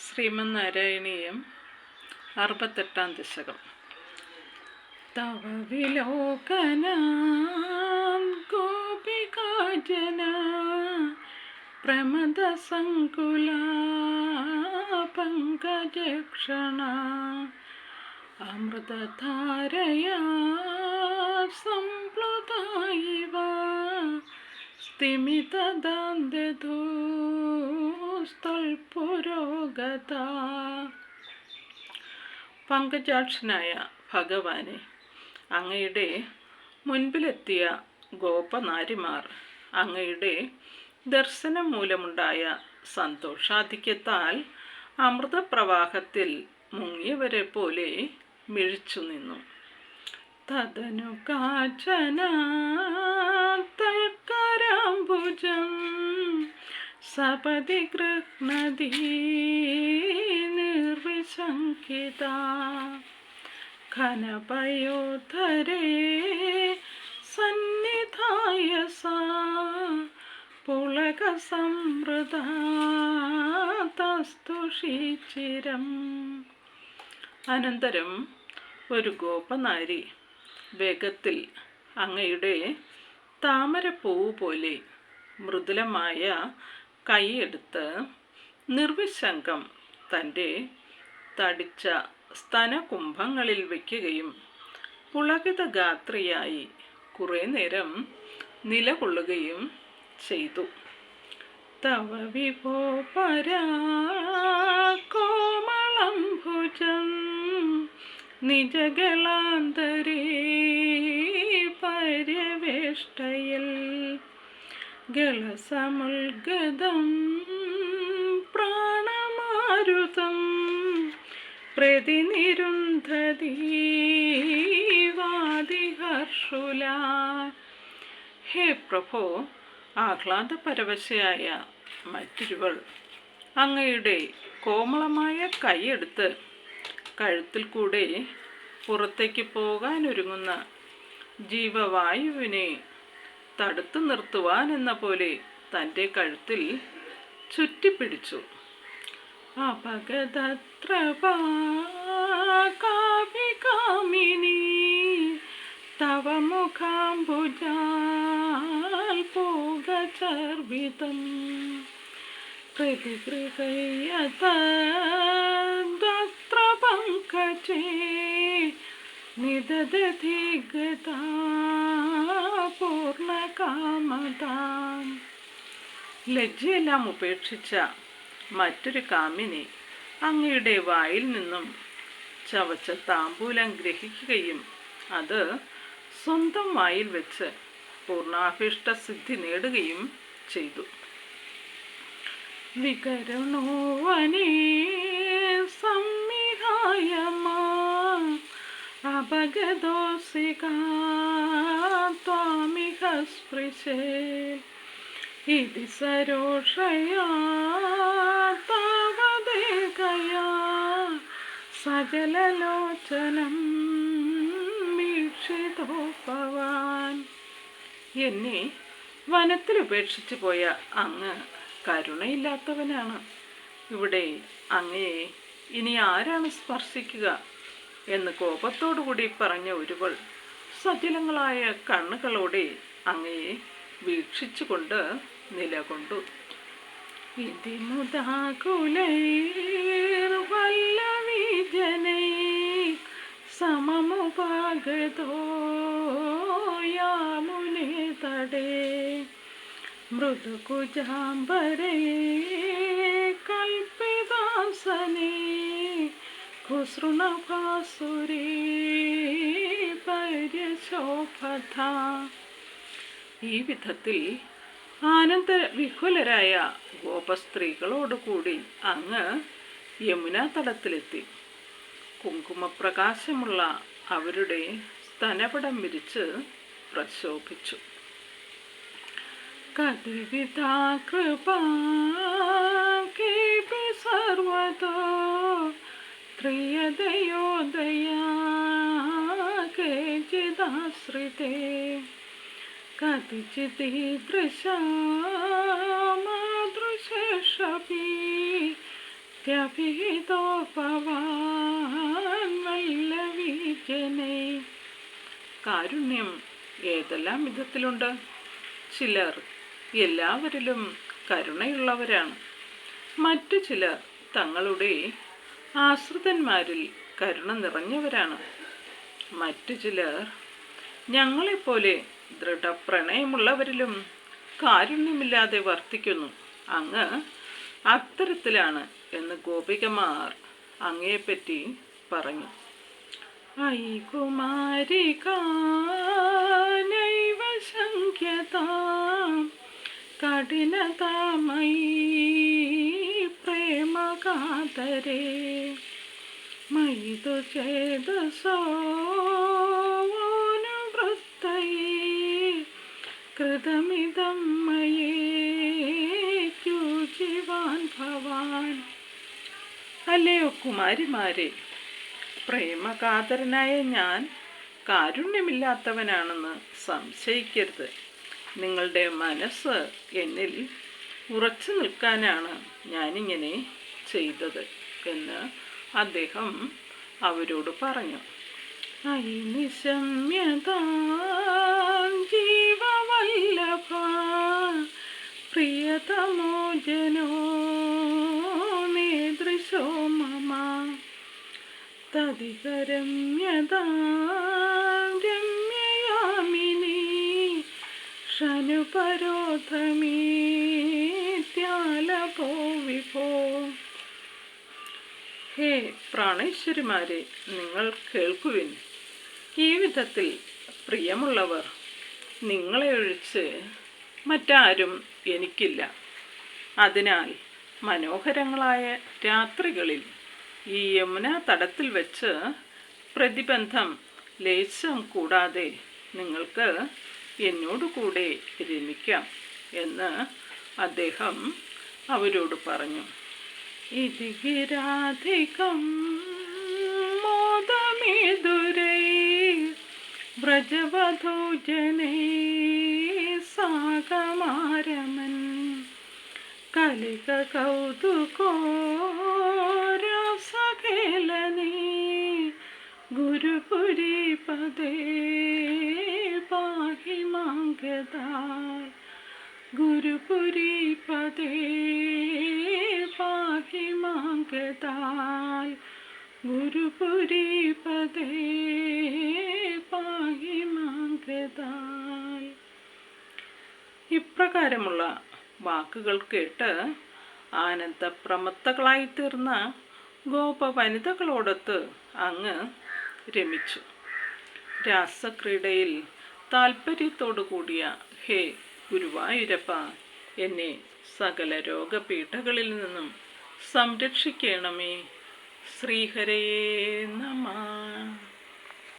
ശ്രീമന്നാരായണീയം 68 ദശകം. തവ വിലോകനാം ഗോപികാജന പ്രമദസങ്കുലാ പങ്കജക്ഷണ അമൃതധാരയാ സംപ്ലുത ഇവ സ്ഥിമിതദാന്തധൂസ്തൽപുരോഗത. പങ്കജാക്ഷനായ ഭഗവാനെ, അങ്ങയുടെ മുൻപിലെത്തിയ ഗോപനാരിമാർ അങ്ങയുടെ ദർശനം മൂലമുണ്ടായ സന്തോഷാധിക്യത്താൽ അമൃതപ്രവാഹത്തിൽ മുങ്ങിയവരെ പോലെ മിഴിച്ചു നിന്നു. തദനു കാചന തൽക്കരാംബുജം സപതി ഗൃഹ്ണതി നിർവിശങ്കിത ഘനപയോധരേ സന്നിധായ സാ പുളകസംവൃതാ തസ്തുഷിചിരം. അനന്തരം ഒരു ഗോപനാരി വേഗത്തിൽ അങ്ങയുടെ താമരപ്പൂവ് പോലെ മൃദുലമായ കൈയെടുത്ത് നിർവിശങ്കം തൻ്റെ തടിച്ച സ്തനകുംഭങ്ങളിൽ വയ്ക്കുകയും പുളകിത ഗാത്രിയായി കുറേ നേരം നിലകൊള്ളുകയും ചെയ്തു. തവ വിഭോ പരാ കോമളം ഭുജം നിജഗളാന്തരേ പര്യവേഷ്ടയൽ ഗളസമുൽഗതം പ്രാണമാരുതം പ്രതിനിരുന്ധതി വാദിഹർഷുലാ. ഹേ പ്രഭോ, ആഹ്ലാദപരവശയായ മറ്റൊരുവൾ അങ്ങയുടെ കോമളമായ കൈയെടുത്ത് കഴുത്തിൽ കൂടെ പുറത്തേക്ക് പോകാനൊരുങ്ങുന്ന ജീവവായുവിനെ തടുത്തു നിർത്തുവാൻ എന്ന പോലെ തൻ്റെ കഴുത്തിൽ ചുറ്റിപ്പിടിച്ചു. അപഗതത്ര കാമിനി തവ മുഖാംബുജാൽ പൂഗചർവിതം പ്രതിഗൃഹയതത്ര പങ്കജേ നിദദതി ഗതാ പൂർണ്ണകാമതാം. ലജ്ജയെല്ലാം ഉപേക്ഷിച്ച മറ്റൊരു കാമിനി അങ്ങയുടെ വായിൽ നിന്നും ചവച്ച താമ്പൂലം ഗ്രഹിക്കുകയും അത് സ്വന്തം വായിൽ വെച്ച് പൂർണ്ണാഭീഷ്ട സിദ്ധി നേടുകയും ചെയ്തു. വികരണോ വനേ സംവിഹായ മാം അപഗതോസികാ ത്വാമിഹ സ്പൃശേ ഇതി സരോഷയാ താവദേകയാ സജലലോചനം വീക്ഷിതോപവാൻ. എന്നെ വനത്തിൽ ഉപേക്ഷിച്ചു പോയ അങ്ങ് കരുണയില്ലാത്തവനാണ്. ഇവിടെ അങ്ങയെ ഇനി ആരാണ് സ്പർശിക്കുക എന്ന് കോപത്തോടുകൂടി പറഞ്ഞ ഒരുവൾ സജലങ്ങളായ കണ്ണുകളോടെ അങ്ങയെ വീക്ഷിച്ചുകൊണ്ട് നിലകൊണ്ടു. ഇതി മുദാകുലൈർവല്ലവീജനൈ സമമുപാഗതോ യാമുനേ തടേ മൃദുകുജാംബരേ കൽപ്പിതാസനേ കുസൃണഭാസുരേ പര്യശോഭത. ഈ വിധത്തിൽ ആനന്ദവിഹുലരായ ഗോപസ്ത്രീകളോടുകൂടി അങ്ങ് യമുനാ തടത്തിലെത്തി. കുങ്കുമപ്രകാശമുള്ള അവരുടെ സ്തനപടം വിരിച്ച് പ്രശോഭിച്ചു. കതിവിധാ കൃപാ കേപി സർവതോ ത്രിയദയോദയാ കേചിദാശ്രിതേ കതിചിദീദൃശാ മാതൃശേഷപി നിത്യവിഹിതോ ഭവാൻ വല്ലവീജനേ. കാരുണ്യം ഏതെല്ലാം വിധത്തിലുണ്ട്. ചിലർ എല്ലാവരിലും കരുണയുള്ളവരാണ്. മറ്റു ചിലർ തങ്ങളുടെ ആശ്രിതന്മാരിൽ കരുണ നിറഞ്ഞവരാണ്. മറ്റു ചിലർ ഞങ്ങളെപ്പോലെ ദൃഢപ്രണയമുള്ളവരിലും കാരുണ്യമില്ലാതെ വർത്തിക്കുന്നു. അങ്ങ് അത്തരത്തിലാണ് എന്ന് ഗോപികമാർ അങ്ങയെപ്പറ്റി പറഞ്ഞു. ഐ കുമാരികാനൈവ ശങ്ക്യതാം കഠിനതാമയീ പ്രേമകാതരേ മയി തു ചേതസോനുവൃത്തയേ കൃതമിദം മയേത്യുജീവാൻ ഭവാൻ. അല്ലയോ കുമാരിമാരെ, പ്രേമകാതരനായ ഞാൻ കാരുണ്യമില്ലാത്തവനാണെന്ന് സംശയിക്കരുത്. നിങ്ങളുടെ മനസ്സ് എന്നിൽ ഉറച്ചു നിൽക്കാനാണ് ഞാനിങ്ങനെ ചെയ്തത് എന്ന് അദ്ദേഹം അവരോട് പറഞ്ഞു. ഐ നിശമ്യതാം ജീവവല്ലഭ പ്രിയതമോ ജനോ നേദൃശോ മമ തദികരമ്യതാം രമ്യയാമിനി ഷനുപരോധമീത്യാലഭോ വിഭോ. ഹേ പ്രാണേശ്വരിമാരെ, നിങ്ങൾ കേൾക്കുവിൻ. ഈ വിധത്തിൽ പ്രിയമുള്ളവർ നിങ്ങളെ ഒഴിച്ച് മറ്റാരും എനിക്കില്ല. അതിനാൽ മനോഹരങ്ങളായ രാത്രികളിൽ ഈ യമുന തടത്തിൽ വെച്ച് പ്രതിബന്ധം ലേശം കൂടാതെ നിങ്ങൾക്ക് എന്നോടുകൂടെ രമിക്കാം എന്ന് അദ്ദേഹം അവരോട് പറഞ്ഞു. ഇതി ഗിരാധികം മോദമേദുരൈ വ്രജവധൂജനൈ സാഗമാരമൻ കലിക കൗതുകോ രസഖേലനീ ഗുരുപുരി പദേ പാഹി മാംഗതാൽ ഗുരുപുരി പദേ പാഹി മാംഗതാൽ ഗുരുപുരി പദേ പാഹി മാംഗതാൽ. ഇപ്രകാരമുള്ള വാക്കുകൾ കേട്ട് ആനന്ദപ്രമത്തകളായിത്തീർന്ന ഗോപവനിതകളോടൊത്ത് അങ്ങ് രമിച്ചു. രാസക്രീഡയിൽ താൽപ്പര്യത്തോടു കൂടിയ ഹേ ഗുരുവായൂരപ്പ, എന്നെ സകല രോഗപീഠകളിൽ നിന്നും സംരക്ഷിക്കണമേ. ശ്രീഹരേ നമഃ.